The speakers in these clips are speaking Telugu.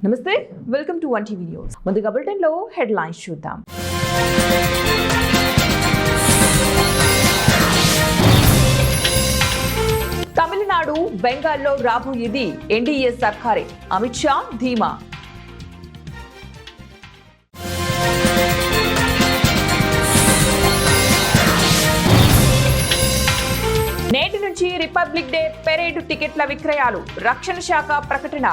నమస్తే, వెల్కమ్ టు 1 టీవీ న్యూస్. ముందుగా బులెటిన్లో హెడ్లైన్స్ చూద్దాం. తమిళనాడు, బెంగాల్లో రాబోయేది ఎన్డీఏ సర్కారే, అమిత్ షా ధీమా. నేటి నుంచి రిపబ్లిక్ డే పెరేడ్ టికెట్ల విక్రయాలు, రక్షణ శాఖ ప్రకటన.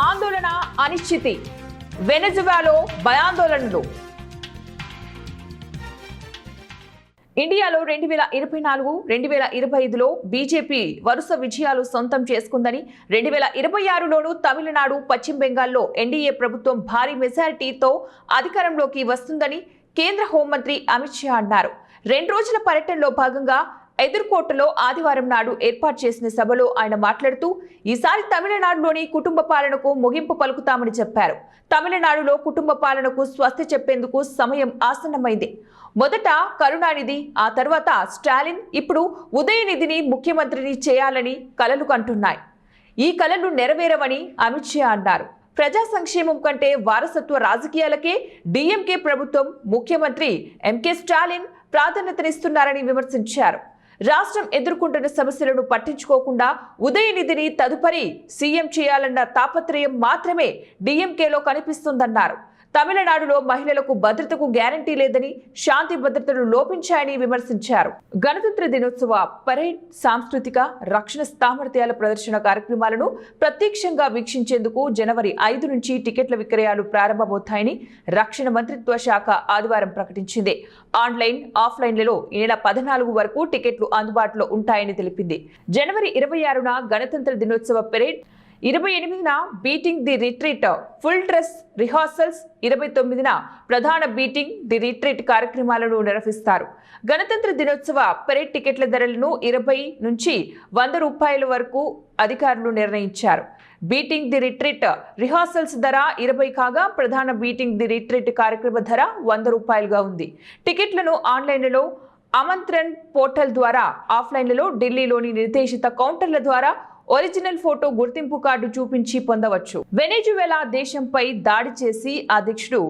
ఆందోళన అనిశ్చితి, వెనెజువాలో భయాందోళనలు. ఇండియాలో 2024-2025లో బీజేపీ వరుస విజయాలు సొంతం చేసుకుందని, 2026లోనూ తమిళనాడు, పశ్చిమ బెంగాల్లో ఎన్డీఏ ప్రభుత్వం భారీ మెజారిటీతో అధికారంలోకి వస్తుందని కేంద్ర హోంమంత్రి అమిత్ షా అన్నారు. 2 రోజుల పర్యటనలో భాగంగా ఎదుర్కోటలో ఆదివారం నాడు ఏర్పాటు చేసిన సభలో ఆయన మాట్లాడుతూ, ఈసారి తమిళనాడులోని కుటుంబ పాలనకు ముగింపు పలుకుతామని చెప్పారు. తమిళనాడులో కుటుంబ పాలనకు స్వస్తి చెప్పేందుకు సమయం ఆసన్నమైంది. మొదట కరుణానిధి, ఆ తర్వాత స్టాలిన్, ఇప్పుడు ఉదయనిధిని ముఖ్యమంత్రిని చేయాలని కలలు కంటున్నాయి. ఈ కలలు నెరవేరవని అమిత్ షా అన్నారు. ప్రజా సంక్షేమం కంటే వారసత్వ రాజకీయాలకే డీఎంకే ప్రభుత్వం, ముఖ్యమంత్రి ఎంకే స్టాలిన్ ప్రాధాన్యతనిస్తున్నారని విమర్శించారు. రాష్ట్రం ఎదుర్కొంటున్న సమస్యలను పట్టించుకోకుండా ఉదయనిధిని తదుపరి సీఎం చేయాలన్న తాపత్రయం మాత్రమే డీఎంకేలో కనిపిస్తుందన్నారు. తమిళనాడులో మహిళలకు భద్రతకు గ్యారంటీ లేదని, శాంతి భద్రతలు లోపించాయని విమర్శించారు. గణతంత్ర దినోత్సవ పరేడ్, సాంస్కృతిక, రక్షణ సామర్థ్యాల ప్రదర్శన కార్యక్రమాలను ప్రత్యక్షంగా వీక్షించేందుకు జనవరి 5 నుంచి టికెట్ల విక్రయాలు ప్రారంభమవుతాయని రక్షణ మంత్రిత్వ శాఖ ఆదివారం ప్రకటించింది. ఆన్లైన్, ఆఫ్లైన్లలో ఈ నెల 14 వరకు టికెట్లు అందుబాటులో ఉంటాయని తెలిపింది. జనవరి 26న గణతంత్ర దినోత్సవ పరేడ్, 28న beating the retreat full dress rehearsals, 29న ప్రధాన బీటింగ్ ది రిట్రీట్ కార్యక్రమాలను నిర్వహిస్తారు. గణతంత్ర దినోత్సవ పరేడ్ టికెట్ల ధరలను 20 నుంచి 100 రూపాయల వరకు అధికారులు నిర్ణయించారు. బీటింగ్ ది రిట్రీట్ రిహార్సల్స్ ధర 20 కాగా, ప్రధాన బీటింగ్ ది రిట్రీట్ కార్యక్రమ ధర 100 రూపాయలుగా ఉంది. టికెట్లను ఆన్లైన్లలో ఆమంత్రన్ పోర్టల్ ద్వారా, ఆఫ్లైన్లలో ఢిల్లీలోని నిర్దేశిత కౌంటర్ల ద్వారా ఒరిజినల్ ఫోటో గుర్తింపు కార్డు చూపించి పొందవచ్చు. వెనెజువెలా దేశంపై దాడి చేసి అధ్యక్షుడు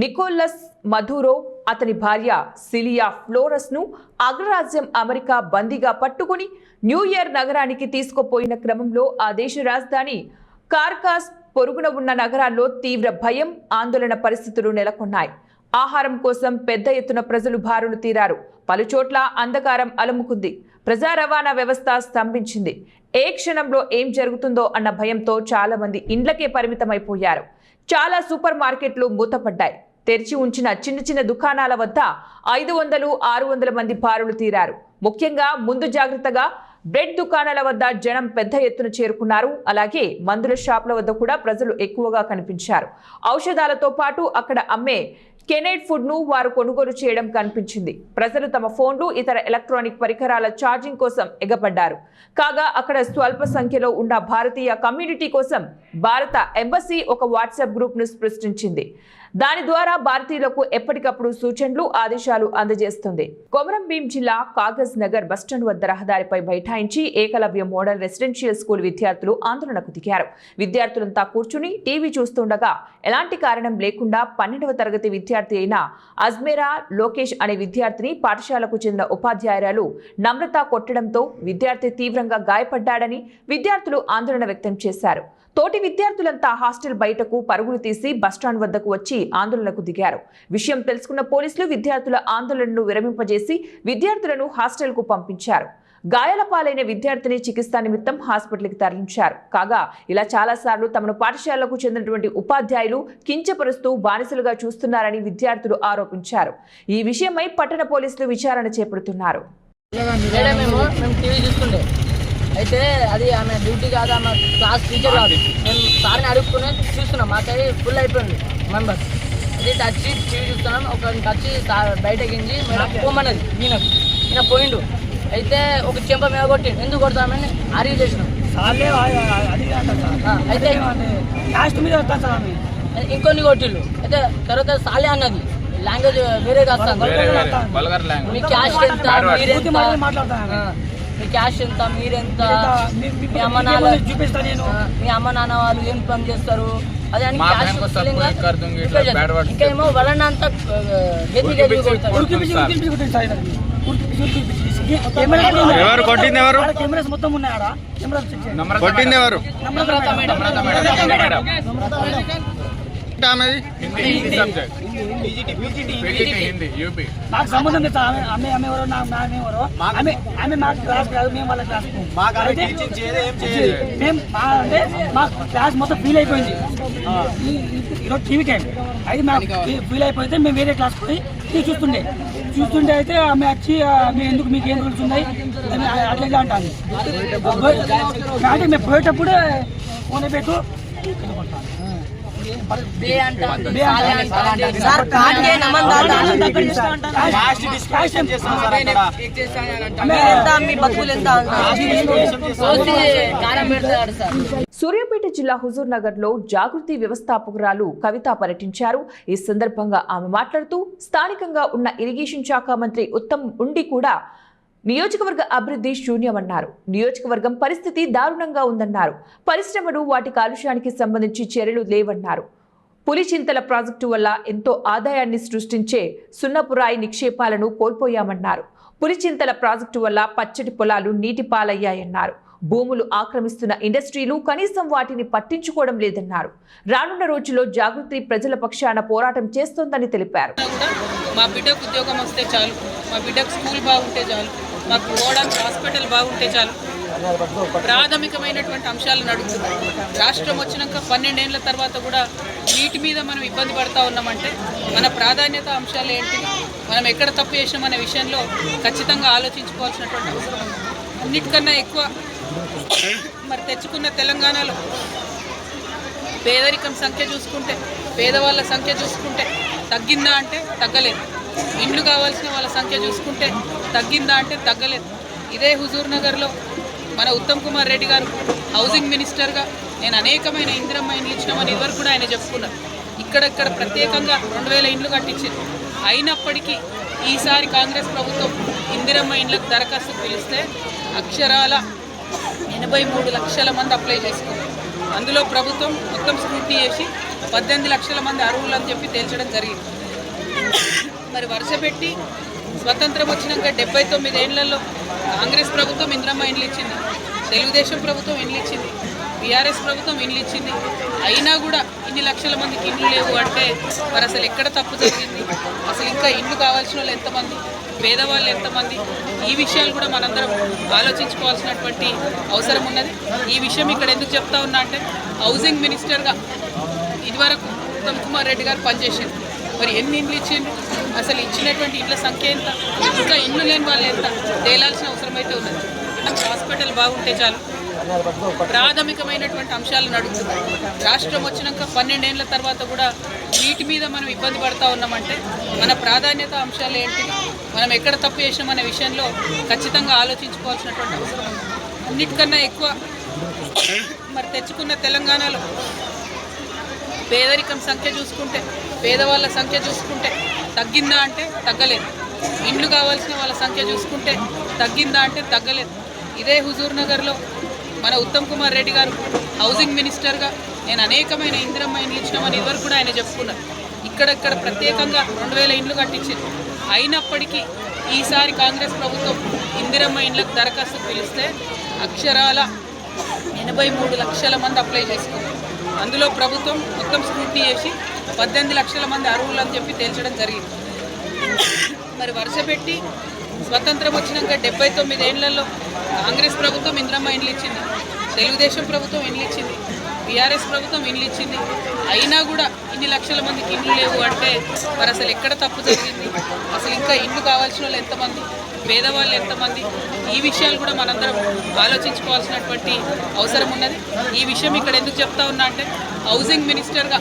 నికోలస్ మధురో, అతని భార్య సిలియా ఫ్లోరస్ ను అగ్రరాజ్యం అమెరికా బందీగా పట్టుకుని న్యూయార్క్ నగరానికి తీసుకుపోయిన క్రమంలో ఆ దేశ రాజధాని కార్కాస్ పొరుగున ఉన్న నగరాల్లో తీవ్ర భయం, ఆందోళన పరిస్థితులు నెలకొన్నాయి. ఆహారం కోసం పెద్ద ఎత్తున ప్రజలు బారులు తీరారు. పలుచోట్ల అంధకారం అలుముకుంది. ప్రజా రవాణా వ్యవస్థ స్తంభించింది. ఏ క్షణంలో ఏం జరుగుతుందో అన్న భయంతో చాలా మంది ఇండ్లకే పరిమితమైపోయారు. చాలా సూపర్ మార్కెట్లు మూతపడ్డాయి. తెరిచి ఉంచిన చిన్న చిన్న దుకాణాల వద్ద 500-600 మంది బారులు తీరారు. ముఖ్యంగా ముందు జాగ్రత్తగా బ్రెడ్ దుకాణాల వద్ద జనం పెద్ద ఎత్తున చేరుకున్నారు. అలాగే మందుల షాపుల వద్ద కూడా ప్రజలు ఎక్కువగా కనిపించారు. ఔషధాలతో పాటు అక్కడ అమ్మే కెనెడ్ ఫుడ్ ను వారు కొనుగోలు చేయడం కనిపించింది. ప్రజలు తమ ఫోన్లు, ఇతర ఎలక్ట్రానిక్ పరికరాల ఛార్జింగ్ కోసం ఎగబడ్డారు. కాగా అక్కడ స్వల్ప సంఖ్యలో ఉన్న భారతీయ కమ్యూనిటీ కోసం భారత ఎంబసీ ఒక వాట్సాప్ గ్రూప్ ను సృష్టించింది. దాని ద్వారా భారతీయులకు ఎప్పటికప్పుడు సూచనలు, ఆదేశాలు అందజేస్తుంది. కొమరంభీం జిల్లా కాగజ్ నగర్ బస్టాండ్ వద్ద రహదారిపై బైఠాయించి ఏకలవ్య మోడల్ రెసిడెన్షియల్ స్కూల్ విద్యార్థులు ఆందోళనకు దిగారు. విద్యార్థులంతా కూర్చుని టీవీ చూస్తుండగా ఎలాంటి కారణం లేకుండా 12వ తరగతి విద్యార్థి అయిన అజ్మేరా లోకేష్ అనే విద్యార్థిని పాఠశాలకు చెందిన ఉపాధ్యాయురాలు నమ్రత కొట్టడంతో విద్యార్థి తీవ్రంగా గాయపడ్డాడని విద్యార్థులు ఆందోళన వ్యక్తం చేశారు. తోటి విద్యార్థులంతా హాస్టల్ బయటకు పరుగులు తీసి బస్టాండ్ వద్దకు వచ్చి ఆందోళనకు దిగారు. విషయం తెలుసుకున్న పోలీసులు విద్యార్థుల ఆందోళనను విరమింపజేసి విద్యార్థులను హాస్టల్కు పంపించారు. గాయాల పాలైన విద్యార్థిని చికిత్స నిమిత్తం హాస్పిటల్కి తరలించారు. కాగా ఇలా చాలాసార్లు తమను పాఠశాలకు చెందినటువంటి ఉపాధ్యాయులు కించపరుస్తూ బానిసలుగా చూస్తున్నారని విద్యార్థులు ఆరోపించారు. ఈ విషయమై పట్టణ పోలీసులు విచారణ చేపడుతున్నారు. అయితే అది ఆమె డ్యూటీ కాదు, ఆమె క్లాస్ టీచర్ కాదు. మేము సార్ని అడుక్కునే చూస్తున్నాం. మాకై ఫుల్ అయిపోయింది మెంబర్స్. అది టచ్ టీవీ చూస్తున్నాం. ఒక టచ్ బయటకి మేడం పోమన్నది. ఈయన పోయిండు. అయితే ఒక చెంప మీద కొట్టిండు. ఎందుకు కొడతామని ఆర్గ్యూ చేసినాం. అయితే ఇంకొన్ని కొట్టిళ్ళు. అయితే తర్వాత సాలే అన్నది లాంగ్వేజ్ వేరే వస్తాను. మీ క్యాస్ట్ ఎంత, మీరెంత, మీ క్యాస్ట్ ఎంత, మీరెంత, మీ అమ్మ నాన్న చూపిస్తా నేను, మీ అమ్మ నాన్న వాళ్ళు ఏం పని చేస్తారు అదే అని ఇంకా ఏమో వాళ్ళని అంతా ఎవరు కొట్టింది? ఎవరు మొత్తం ఉన్నాయా? కొట్టింది ఎవరు? నాకు సంబంధం లేదు. ఆమె ఎవరో నామెవరో ఆమె మా క్లాస్ కాదు, మేము వాళ్ళ క్లాస్. మేము అంటే మా క్లాస్ మొత్తం ఫీల్ అయిపోయింది ఈరోజు టీవీ టైం. అయితే మాకు ఫీల్ అయిపోతే మేము వేరే క్లాస్ పోయి చూస్తుండే అయితే ఆమె వచ్చి మేము ఎందుకు మీకు ఏం రూల్స్ ఉన్నాయి అట్లా అంటాను. అంటే మేము పోయేటప్పుడు ఫోన్ పెట్టు సూర్యాపేట జిల్లా హుజూర్ నగర్ లో జాగృతి వ్యవస్థాపకురాలు కవిత పర్యటించారు. ఈ సందర్భంగా ఆమె మాట్లాడుతూ స్థానికంగా ఉన్న ఇరిగేషన్ శాఖ మంత్రి ఉత్తమ్ ఉండి కూడా నియోజకవర్గ అభివృద్ధి శూన్యమన్నారు. నియోజకవర్గం పరిస్థితి దారుణంగా ఉందన్నారు. పరిశ్రమలు వాటి కాలుష్యానికి సంబంధించి చర్యలు లేవన్నారు. పులిచింతల ప్రాజెక్టు వల్ల ఎంతో ఆదాయాన్ని సృష్టించే సున్నపురాయి నిక్షేపాలను కోల్పోయామన్నారు. పులిచింతల ప్రాజెక్టు వల్ల పచ్చటి పొలాలు నీటి పాలయ్యాయన్నారు. భూములు ఆక్రమిస్తున్న ఇండస్ట్రీలు కనీసం వాటిని పట్టించుకోవడం లేదన్నారు. రానున్న రోజుల్లో జాగృతి ప్రజల పక్షాన పోరాటం చేస్తోందని తెలిపారు. మా బిడ్డకు ఉద్యోగం వస్తే చాలు, మా బిడ్డకు స్కూల్ బాగుంటే చాలు, మాకు పోవడానికి హాస్పిటల్ బాగుంటే చాలు, ప్రాథమికమైనటువంటి అంశాలను అడుగుతున్నాం. రాష్ట్రం వచ్చినాక 12 ఏళ్ల తర్వాత కూడా వీటి మీద మనం ఇబ్బంది పడతా ఉన్నామంటే మన ప్రాధాన్యత అంశాలు ఏంటి, మనం ఎక్కడ తప్పు చేసామనే విషయంలో ఖచ్చితంగా ఆలోచించుకోవాల్సినటువంటి అవసరం ఉంది. అన్నిటికన్నా ఎక్కువ మరి తెచ్చుకున్న తెలంగాణలో పేదరికం సంఖ్య చూసుకుంటే, పేదవాళ్ళ సంఖ్య చూసుకుంటే తగ్గిందా అంటే తగ్గలేదు. ఇండ్లు కావాల్సిన వాళ్ళ సంఖ్య చూసుకుంటే తగ్గిందా అంటే తగ్గలేదు. ఇదే హుజూర్ నగర్లో మన ఉత్తమ్ కుమార్ రెడ్డి గారు హౌసింగ్ మినిస్టర్గా నేను అనేకమైన ఇందిరమ్మ ఇండ్లు ఇచ్చినామని ఇదివరకు కూడా ఆయన చెప్పుకున్నారు. ఇక్కడక్కడ ప్రత్యేకంగా 2000 ఇండ్లు కట్టించారు. అయినప్పటికీ ఈసారి కాంగ్రెస్ ప్రభుత్వం ఇందిరమ్మ ఇండ్లకు దరఖాస్తు పిలిస్తే అక్షరాల 83 లక్షల మంది అప్లై చేసుకున్నారు. అందులో ప్రభుత్వం మొత్తం స్క్రూటినీ చేసి 18 లక్షల మంది అర్హులు అని చెప్పి తేల్చడం జరిగింది. మరి వరుస పెట్టి స్వతంత్రం వచ్చినాక 79 ఏళ్లలో కాంగ్రెస్ ప్రభుత్వం ఇందిరమ్మ ఇండ్లు ఇచ్చింది, తెలుగుదేశం ప్రభుత్వం ఇండ్లు ఇచ్చింది, బీఆర్ఎస్ ప్రభుత్వం ఇండ్లు ఇచ్చింది. అయినా కూడా ఇన్ని లక్షల మందికి ఇండ్లు లేవు అంటే మరి అసలు ఎక్కడ తప్పు జరిగింది, అసలు ఇంకా ఇండ్లు కావాల్సిన వాళ్ళు ఎంతమంది, పేదవాళ్ళు ఎంతమంది, ఈ విషయాలు కూడా మనందరం ఆలోచించుకోవాల్సినటువంటి అవసరం ఉన్నది. ఈ విషయం ఇక్కడ ఎందుకు చెప్తా ఉన్నా అంటే హౌసింగ్ మినిస్టర్గా ఇదివరకు ఉత్తమ్ కుమార్ రెడ్డి గారు పనిచేసింది. మరి ఎన్ని ఇండ్లు ఇచ్చిండ్రు, అసలు ఇచ్చినటువంటి ఇండ్ల సంఖ్య ఎంత, ఇంకా ఇండ్లు లేని వాళ్ళు ఎంత తేలాల్సిన అవసరం అయితే ఉన్నది. హాస్పిటల్ బాగుంటే చాలు, ప్రాథమికమైనటువంటి అంశాలను అడుగుతున్నాం. రాష్ట్రం వచ్చినాక 12 ఏళ్ల తర్వాత కూడా వీటి మీద మనం ఇబ్బంది పడతా ఉన్నామంటే మన ప్రాధాన్యత అంశాలు ఏంటి, మనం ఎక్కడ తప్పు చేసామనే విషయంలో ఖచ్చితంగా ఆలోచించుకోవాల్సినటువంటి అవసరం ఉంది. అన్నిటికన్నా ఎక్కువ మరి తెచ్చుకున్న తెలంగాణలో పేదరికం సంఖ్య చూసుకుంటే, పేదవాళ్ళ సంఖ్య చూసుకుంటే తగ్గిందా అంటే తగ్గలేదు. ఇండ్లు కావాల్సిన వాళ్ళ సంఖ్య చూసుకుంటే తగ్గిందా అంటే తగ్గలేదు. ఇదే హుజూర్ నగర్లో మన ఉత్తమ్ కుమార్ రెడ్డి గారు హౌసింగ్ మినిస్టర్గా నేను అనేకమైన ఇందిరమ్మ ఇండ్లు ఇచ్చినామని ఇదివరకు కూడా ఆయన చెప్పుకున్నారు. ఇక్కడక్కడ ప్రత్యేకంగా 2000 ఇండ్లు కట్టించారు. అయినప్పటికీ ఈసారి కాంగ్రెస్ ప్రభుత్వం ఇందిరమ్మ ఇండ్లకు దరఖాస్తు పిలిస్తే అక్షరాల 83 లక్షల మంది అప్లై చేసుకున్నారు. అందులో ప్రభుత్వం మొత్తం స్క్రూటినీ చేసి 18 లక్షల మంది అర్హులు అని చెప్పి తేల్చడం జరిగింది. మరి వరుస పెట్టి స్వతంత్రం వచ్చినాక 79 ఏళ్లలో కాంగ్రెస్ ప్రభుత్వం ఇందిరమ్మ ఇండ్లు ఇచ్చింది, తెలుగుదేశం ప్రభుత్వం ఇండ్లు ఇచ్చింది, బీఆర్ఎస్ ప్రభుత్వం ఇండ్లు ఇచ్చింది. అయినా కూడా ఇన్ని లక్షల మందికి ఇండ్లు లేవు అంటే మరి అసలు ఎక్కడ తప్పు జరిగింది, అసలు ఇంకా ఇండ్లు కావాల్సిన వాళ్ళు ఎంతమంది, పేదవాళ్ళు ఎంతమంది, ఈ విషయాలు కూడా మనందరం ఆలోచించుకోవాల్సినటువంటి అవసరం ఉన్నది. ఈ విషయం ఇక్కడ ఎందుకు చెప్తా ఉన్నా అంటే హౌసింగ్ మినిస్టర్గా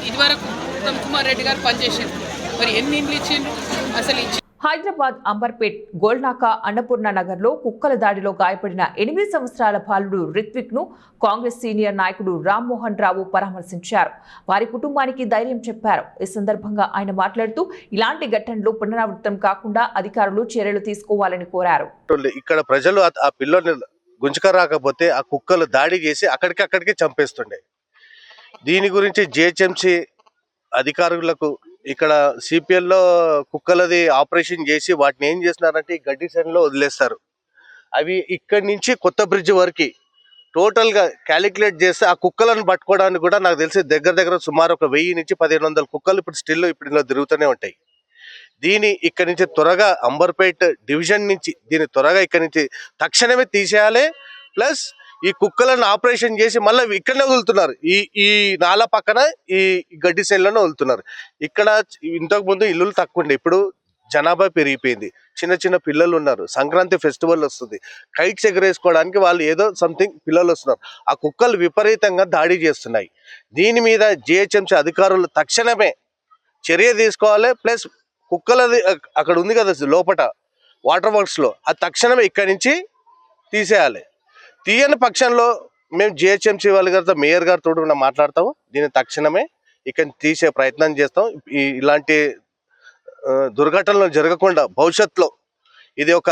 ఇదివరకు ఉత్తమ్ కుమార్ రెడ్డి గారు పనిచేసింది. మరి ఎన్ని ఇండ్లు ఇచ్చిండ్రు, అసలు హైదరాబాద్ అంబర్పేట్ గోల్నాక అన్నపూర్ణ నగర్లో కుక్కల దాడిలో గాయపడిన 8 సంవత్సరాల బాలుడు రిత్విక్ ను కాంగ్రెస్ సీనియర్ నాయకుడు రామ్మోహన్ రావు పరామర్శించారు. వారి కుటుంబానికి ధైర్యం చెప్పారు. ఈ సందర్భంగా ఆయన మాట్లాడుతూ ఇలాంటి ఘటనలు పునరావృతం కాకుండా అధికారులు చర్యలు తీసుకోవాలని కోరారు. ఇక్కడ ప్రజలు ఆ పిల్లని గుంజుకరాకపోతే ఆ కుక్కలు దాడి చేసి అక్కడికి చంపేస్తుండే. దీని గురించి జిహెచ్ఎంసీ అధికారులకు ఇక్కడ సిపిఎల్లో కుక్కలది ఆపరేషన్ చేసి వాటిని ఏం చేస్తున్నారంటే ఈ గడ్డి సైన్లో వదిలేస్తారు. అవి ఇక్కడి నుంచి కొత్త బ్రిడ్జ్ వరకు టోటల్గా క్యాలిక్యులేట్ చేస్తే ఆ కుక్కలను పట్టుకోవడానికి కూడా నాకు తెలిసి దగ్గర సుమారు ఒక 1000 నుంచి 1500 కుక్కలు ఇప్పుడు ఇందులో తిరుగుతూనే ఉంటాయి. దీని ఇక్కడి నుంచి త్వరగా అంబర్పేట్ డివిజన్ నుంచి దీన్ని త్వరగా ఇక్కడి నుంచి తక్షణమే తీసేయాలి. ప్లస్ ఈ కుక్కలను ఆపరేషన్ చేసి మళ్ళీ ఇక్కడనే వదులుతున్నారు. ఈ నాల పక్కన ఈ గడ్డి సైన్లోనే వదులుతున్నారు. ఇక్కడ ఇంతకు ముందు ఇల్లులు తక్కువ ఉండే, ఇప్పుడు జనాభా పెరిగిపోయింది. చిన్న పిల్లలు ఉన్నారు. సంక్రాంతి ఫెస్టివల్ వస్తుంది, కైట్స్ ఎగరేసుకోవడానికి వాళ్ళు ఏదో సంథింగ్ పిల్లలు వస్తున్నారు. ఆ కుక్కలు విపరీతంగా దాడి చేస్తున్నాయి. దీని మీద జిహెచ్ఎంసీ అధికారులు తక్షణమే చర్య తీసుకోవాలి. ప్లస్ కుక్కలది అక్కడ ఉంది కదా లోపట వాటర్ వర్క్స్లో, అది తక్షణమే ఇక్కడి నుంచి తీసేయాలి. తీయని పక్షంలో మేము జిహెచ్ఎంసీ వాళ్ళ గారితో మేయర్ గారితో కూడా మాట్లాడతాము. దీన్ని తక్షణమే ఇక్కడ తీసే ప్రయత్నం చేస్తాం. ఇలాంటి దుర్ఘటనలు జరగకుండా భవిష్యత్తులో ఇది ఒక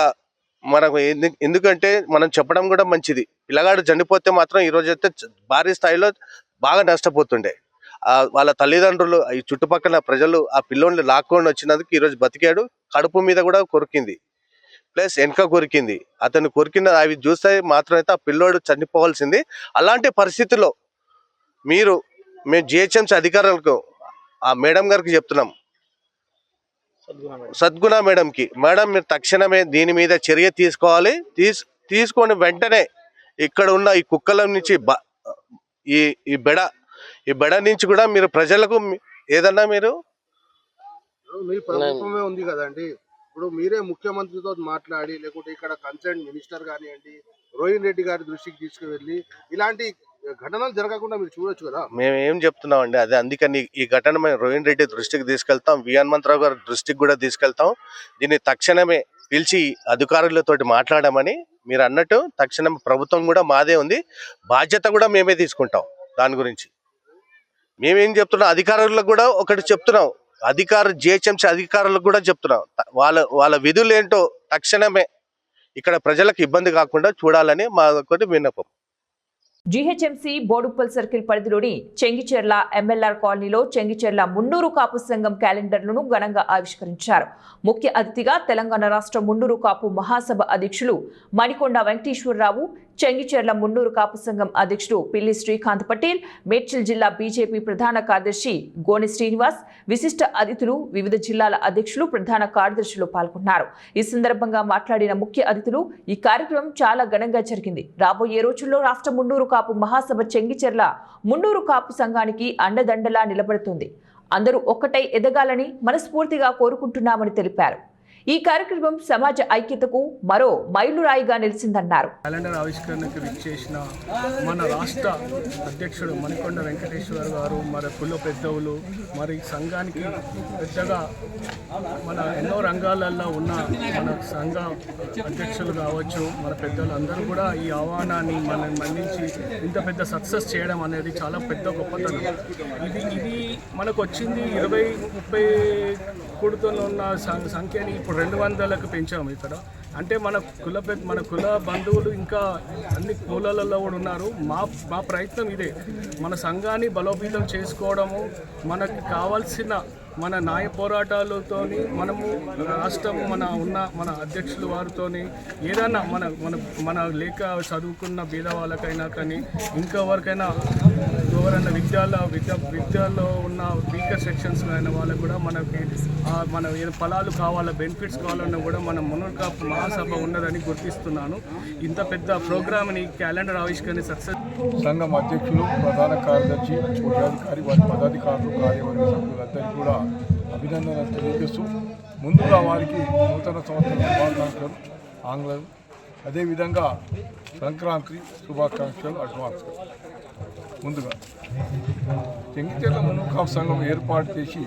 మనకు ఎందుకంటే మనం చెప్పడం కూడా మంచిది. పిల్లగాడు చనిపోతే మాత్రం ఈరోజు అయితే భారీ స్థాయిలో బాగా నష్టపోతుండే. వాళ్ళ తల్లిదండ్రులు ఈ చుట్టుపక్కల ప్రజలు ఆ పిల్లోని లాక్కొని వచ్చినందుకు ఈరోజు బతికాడు. కడుపు మీద కూడా కొరికింది, ప్లస్ వెనక కొరికింది. అతను కొరికిన అవి చూస్తే మాత్రం అయితే ఆ పిల్లోడు చనిపోవాల్సింది. అలాంటి పరిస్థితుల్లో మేము జిహెచ్ఎంసీ అధికారులకు ఆ మేడం గారికి చెప్తున్నాం, సద్గుణ మేడంకి, మేడం మీరు తక్షణమే దీని మీద చర్య తీసుకోవాలి. తీసుకొని వెంటనే ఇక్కడ ఉన్న ఈ కుక్కల నుంచి ఈ బెడ నుంచి కూడా మీరు ప్రజలకు ఏదన్నా మీరు ప్రభుత్వమే ఉంది కదండి. ఇప్పుడు మీరే ముఖ్యమంత్రితో మాట్లాడి లేకుంటే ఇక్కడ కన్సర్న్ మినిస్టర్ కానివ్వండి రోహిన్ రెడ్డి గారి దృష్టికి తీసుకువెళ్ళి ఇలాంటి ఘటనలు జరగకుండా మీరు చూడొచ్చు కదా. మేము ఏం చెప్తున్నామండి, అదే అందుకని ఈ ఘటన మేము రోహిన్ రెడ్డి దృష్టికి తీసుకెళ్తాం, వి హనుమంతరావు గారి దృష్టికి కూడా తీసుకెళ్తాం. దీన్ని తక్షణమే పిలిచి అధికారులతోటి మాట్లాడమని మీరు అన్నట్టు తక్షణం ప్రభుత్వం కూడా మాదే ఉంది, బాధ్యత కూడా మేమే తీసుకుంటాం. దాని గురించి మేమేం చెప్తున్నాం, అధికారులకు కూడా ఒకటి చెప్తున్నాం, జిహెచ్ఎంసీ అధికారులకు కూడా చెప్తున్నాం, వాళ్ళ విధులు ఏంటో తక్షణమే ఇక్కడ ప్రజలకు ఇబ్బంది కాకుండా చూడాలని మా ఒకటి విన్నపం. జీహెచ్ఎంసీ బోడుప్పల్ సర్కిల్ పరిధిలోని చెంగిచెర్ల ఎంఎల్ఆర్ కాలనీలో చెంగిచెర్ల మున్నూరు కాపు సంఘం క్యాలెండర్లను ఘనంగా ఆవిష్కరించారు. ముఖ్య అతిథిగా తెలంగాణ రాష్ట్ర మున్నూరు కాపు మహాసభ అధ్యక్షులు మణికొండ వెంకటేశ్వరరావు, చెంగిచెర్ల మున్నూరు కాపు సంఘం అధ్యక్షుడు పిల్లి శ్రీకాంత్ పటేల్, మేడ్చల్ జిల్లా బీజేపీ ప్రధాన కార్యదర్శి గోని శ్రీనివాస్, విశిష్ట అతిథులు, వివిధ జిల్లాల అధ్యక్షులు, ప్రధాన కార్యదర్శులు పాల్గొన్నారు. ఈ సందర్భంగా మాట్లాడిన ముఖ్య అతిథులు ఈ కార్యక్రమం చాలా ఘనంగా జరిగింది. రాబోయే రోజుల్లో రాష్ట్ర మున్నూరు కాపు మహాసభ చెంగిచెర్ల మున్నూరు కాపు సంఘానికి అండదండలా నిలబడుతుంది. అందరూ ఒక్కటై ఎదగాలని మనస్ఫూర్తిగా కోరుకుంటున్నామని తెలిపారు. ఈ కార్యక్రమం సమాజ ఐక్యతకు మరో మైలురాయిగా నిలిచిందన్నారు. క్యాలెండర్ ఆవిష్కరణకు విచ్చేసిన మన రాష్ట్ర అధ్యక్షుడు మణికొండ వెంకటేశ్వర గారు, మరి కుల పెద్దవులు, మరి సంఘానికి పెద్దగా మన ఎన్నో రంగాలలో ఉన్న మన సంఘ అధ్యక్షులు కావచ్చు, మన పెద్దలు అందరూ కూడా ఈ ఆహ్వానాన్ని మనం మన్నించి ఇంత పెద్ద సక్సెస్ చేయడం అనేది చాలా పెద్ద గొప్పతనం. ఇది మనకు వచ్చింది 20-30 కూడుతున్న ఉన్న సంఖ్యని ఇప్పుడు 200లకు పెంచాము ఇక్కడ. అంటే మన కుల బంధువులు ఇంకా అన్ని కులాలలో కూడా ఉన్నారు. మా ప్రయత్నం ఇదే, మన సంఘాన్ని బలోపేతం చేసుకోవడము, మనకు కావాల్సిన మన న్యాయ పోరాటాలతోని మనము రాష్ట్రం మన అధ్యక్షులు వారితోని ఏదైనా మన లేక చదువుకున్న బీద వాళ్ళకైనా కానీ ఇంకెవరికైనా ఎవరైనా విద్యలో ఉన్న వీకర్ సెక్షన్స్ అయిన వాళ్ళకు కూడా మన ఫలాలు కావాలా, బెనిఫిట్స్ కావాలన్నా కూడా మన మున్నూరు కాపు మహాసభ ఉన్నదని గుర్తిస్తున్నాను. ఇంత పెద్ద ప్రోగ్రామ్ని క్యాలెండర్ ఆవిష్కరణ సక్సెస్. సంఘం అధ్యక్షులు, ప్రధాన కార్యదర్శి, ముఖ్యాధికారి, వారి పదాధికారులు, కార్యవర్గ సభ్యులందరికీ కూడా అభినందనలు తెలియజేస్తూ ముందుగా వారికి నూతన సంవత్సర శుభాకాంక్షలు ఆంగ్లం, అదేవిధంగా సంక్రాంతి శుభాకాంక్షలు అడ్వాన్స్గా. ముందుగా జగిత్యాల మునుకాపు సంఘం ఏర్పాటు చేసి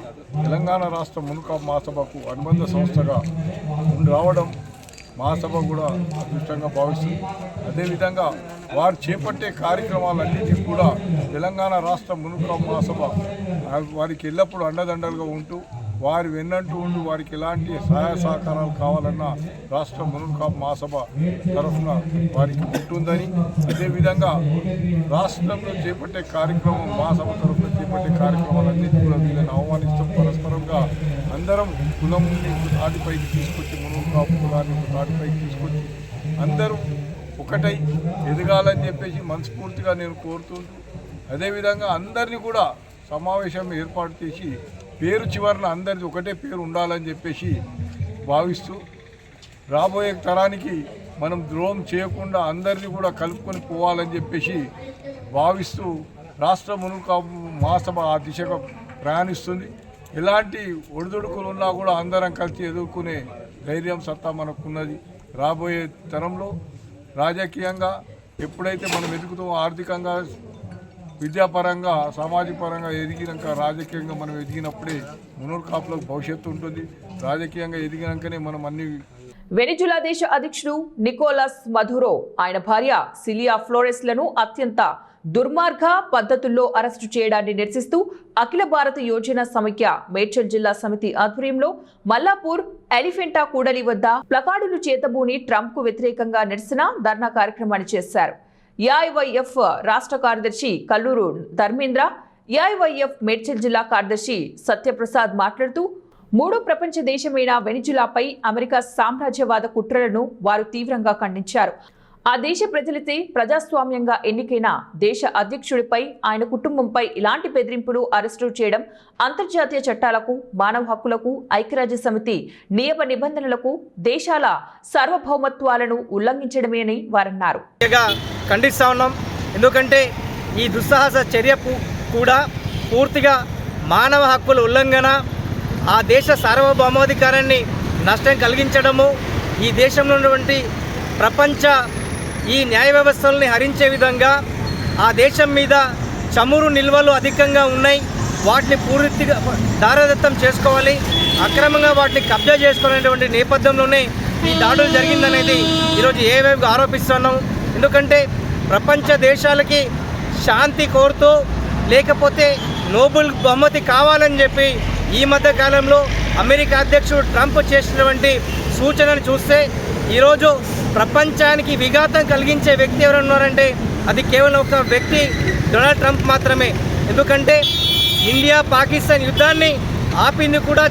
తెలంగాణ రాష్ట్ర మునుకాపు మహాసభకు అనుబంధ సంస్థగా రావడం మహాసభ కూడా అదృష్టంగా భావిస్తుంది. అదేవిధంగా వారు చేపట్టే కార్యక్రమాలన్నింటినీ కూడా తెలంగాణ రాష్ట్ర మునుకాపు మహాసభ వారికి ఎల్లప్పుడూ అండదండలుగా ఉంటూ వారి వెన్నంటూ ఉండి వారికి ఎలాంటి సహాయ సహకారాలు కావాలన్నా రాష్ట్ర మునుకాపు మహాసభ తరఫున వారికి ఉంటుందని, అదేవిధంగా రాష్ట్రంలో చేపట్టే కార్యక్రమం మహాసభ తరఫున చేపట్టే కార్యక్రమాలన్నింటి కూడా వీళ్ళని ఆహ్వానిస్తూ పరస్పరంగా అందరం కులం నాటిపైకి తీసుకొచ్చి మునుకాపు కులాన్ని నాటిపైకి తీసుకొచ్చి అందరూ ఒకటై ఎదగాలని చెప్పేసి మనస్ఫూర్తిగా నేను కోరుతుంటూ, అదేవిధంగా అందరినీ కూడా సమావేశం ఏర్పాటు చేసి పేరు చివరన అందరిది ఒకటే పేరు ఉండాలని చెప్పేసి భావిస్తూ రాబోయే తరానికి మనం ద్రోహం చేయకుండా అందరినీ కూడా కలుపుకొని పోవాలని చెప్పేసి భావిస్తూ రాష్ట్ర మునుకాపు మహాసభ ఆ దిశగా ప్రయాణిస్తుంది. ఎలాంటి ఒడిదుడుకులు ఉన్నా కూడా అందరం కలిసి ఎదుర్కొనే ధైర్యం సత్తా మనకున్నది. రాబోయే తరంలో రాజకీయంగా ఎప్పుడైతే మనం ఎదుగుతామో, ఆర్థికంగా విద్యాపరంగా సామాజిక పరంగా ఎదిగినాక రాజకీయంగా మనం ఎదిగినప్పుడే మునూరు కాపులకు భవిష్యత్తు ఉంటుంది. రాజకీయంగా ఎదిగినాకనే మనం అన్ని. వెనిజులా దేశ అధ్యక్షుడు నికోలస్ మధురో ఆయన భార్య సిలియా ఫ్లోరెస్లను అత్యంత దుర్మార్గ పద్ధతుల్లో అరెస్టు చేయడాన్ని నిరసిస్తూ అఖిల భారత యోజన సమైక్య మేడ్చల్ జిల్లా సమితి ఆధ్వర్యంలో మల్లాపూర్ ఎలిఫెంటా కూడలి వద్ద ప్లకార్డులు చేతబూని ట్రంప్ కు వ్యతిరేకంగా నిరసన ధర్నా కార్యక్రమాన్ని చేశారు. ఏఐవైఎఫ్ రాష్ట్ర కార్యదర్శి కల్లూరు ధర్మేంద్ర, ఏఐవైఎఫ్ మేడ్చల్ జిల్లా కార్యదర్శి సత్యప్రసాద్ మాట్లాడుతూ మూడో ప్రపంచ దేశమైన వెనిజులాపై అమెరికా సామ్రాజ్యవాద కుట్రలను వారు తీవ్రంగా ఖండించారు. ఆ దేశ ప్రజలచే ప్రజాస్వామ్యంగా ఎన్నికైన దేశ అధ్యక్షుడిపై ఆయన కుటుంబంపై ఇలాంటి బెదిరింపులు అరెస్టు చేయడం అంతర్జాతీయ చట్టాలకు, మానవ హక్కులకు, ఐక్యరాజ్య సమితి నియమ నిబంధనలకు, దేశాల సార్వభౌమత్వాలను ఉల్లంఘించడమేనని వారన్నారు. ఖండిస్తా ఉన్నాం. ఎందుకంటే ఈ దుస్సాహస చర్య కూడా పూర్తిగా మానవ హక్కుల ఉల్లంఘన, ఆ దేశ సార్వభౌమాధికారాన్ని నష్టం కలిగించడము, ఈ దేశంలో ఉన్నటువంటి ప్రపంచ ఈ న్యాయ వ్యవస్థల్ని హరించే విధంగా ఆ దేశం మీద చమురు నిల్వలు అధికంగా ఉన్నాయి, వాటిని పూర్తిగా దారదత్తం చేసుకోవాలి, అక్రమంగా వాటిని కబ్జా చేసుకోవాలనేటువంటి నేపథ్యంలోనే ఈ దాడులు జరిగిందనేది ఈరోజు ఏవేవి ఆరోపిస్తున్నాం. ఎందుకంటే ప్రపంచ దేశాలకి శాంతి కోరుతూ లేకపోతే నోబెల్ బహుమతి కావాలని చెప్పి ఈ మధ్య కాలంలో అమెరికా అధ్యక్షుడు ట్రంప్ చేసినటువంటి సూచనను చూస్తే ఈరోజు ప్రపంచానికి విఘాతం కలిగించే వ్యక్తి ఎవరు ఉన్నారంటే అది కేవలం ఒక వ్యక్తి డొనాల్డ్ ట్రంప్ మాత్రమే. ఎందుకంటే ఇండియా పాకిస్తాన్ యుద్ధాన్ని ఆపింది కూడా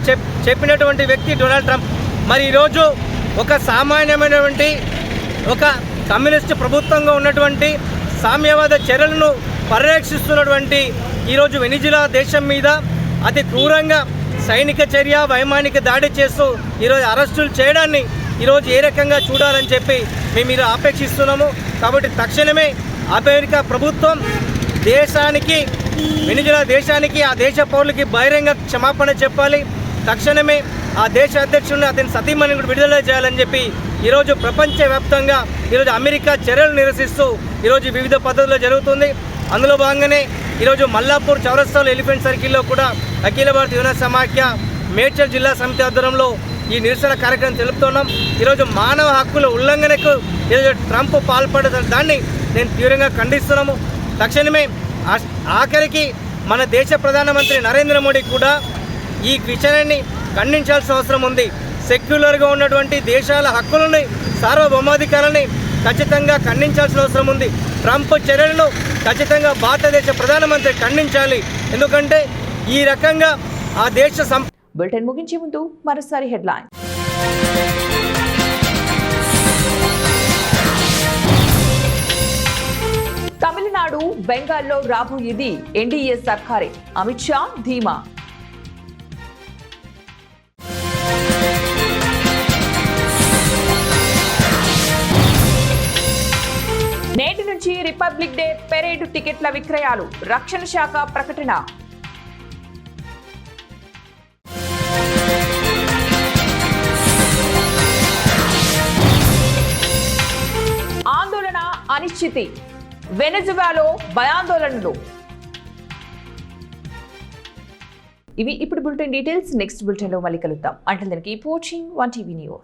చెప్పినటువంటి వ్యక్తి డొనాల్డ్ ట్రంప్. మరి ఈరోజు ఒక సామాన్యమైనటువంటి ఒక కమ్యూనిస్టు ప్రభుత్వంగా ఉన్నటువంటి సామ్యవాద చర్యలను పరిరక్షిస్తున్నటువంటి ఈరోజు వెనిజులా దేశం మీద అతి క్రూరంగా సైనిక చర్య, వైమానిక దాడి చేస్తూ ఈరోజు అరెస్టులు చేయడాన్ని ఈరోజు ఏ రకంగా చూడాలని చెప్పి మేము ఆపేక్షిస్తున్నాము. కాబట్టి తక్షణమే అమెరికా ప్రభుత్వం దేశానికి, వెనిజులా దేశానికి, ఆ దేశ పౌరులకి బహిరంగ క్షమాపణ చెప్పాలి. తక్షణమే ఆ దేశ అధ్యక్షుడిని అతని సతీమణిని కూడా విడుదల చేయాలని చెప్పి ఈరోజు ప్రపంచవ్యాప్తంగా ఈరోజు అమెరికా చర్యలు నిరసిస్తూ ఈరోజు వివిధ పద్ధతుల్లో జరుగుతుంది. అందులో భాగంగానే ఈరోజు మల్లాపూర్ చౌరస్తాలో ఎలిఫెంట్ సర్కిల్లో కూడా అఖిల భారత యువన సమాఖ్య మేడ్చల్ జిల్లా సమితి ఆధ్వర్యంలో ఈ నిరసన కార్యక్రమం తెలుపుతున్నాం. ఈరోజు మానవ హక్కుల ఉల్లంఘనకు ఈరోజు ట్రంప్ పాల్పడే దాన్ని నేను తీవ్రంగా ఖండిస్తున్నాము. తక్షణమే ఆఖరికి మన దేశ ప్రధానమంత్రి నరేంద్ర మోడీ కూడా ఈ విషయాన్ని ఖండించాల్సిన అవసరం ఉంది. సెక్యులర్గా ఉన్నటువంటి దేశాల హక్కులని, సార్వభౌమాధికారాన్ని ఖచ్చితంగా ఖండించాల్సిన అవసరం ఉంది. ట్రంప్ చర్యలను ఖచ్చితంగా భారతదేశ ప్రధానమంత్రి ఖండించాలి. ఎందుకంటే ఈ రకంగా ఆ దేశ బులెటిన్ ముగించే ముందు మరోసారి హెడ్లైన్. తమిళనాడు, బెంగాల్లో రాబోయేది ఎన్డీఏ సర్కారే, అమిత్ షా ధీమా. నేటి నుంచి రిపబ్లిక్ డే పెరేడ్ టికెట్ల విక్రయాలు, రక్షణ శాఖ ప్రకటన. ఆందోళన, అనిశ్చితి, వెనజువాలో భయాందోళనలు. ఇవి ఇప్పుడు బులెటిన్ డీటెయిల్స్. నెక్స్ట్ బులెటిన్లో మళ్ళీ కలుద్దాం. అంటే దానికి కీప్ వాచింగ్ 1TV న్యూస్.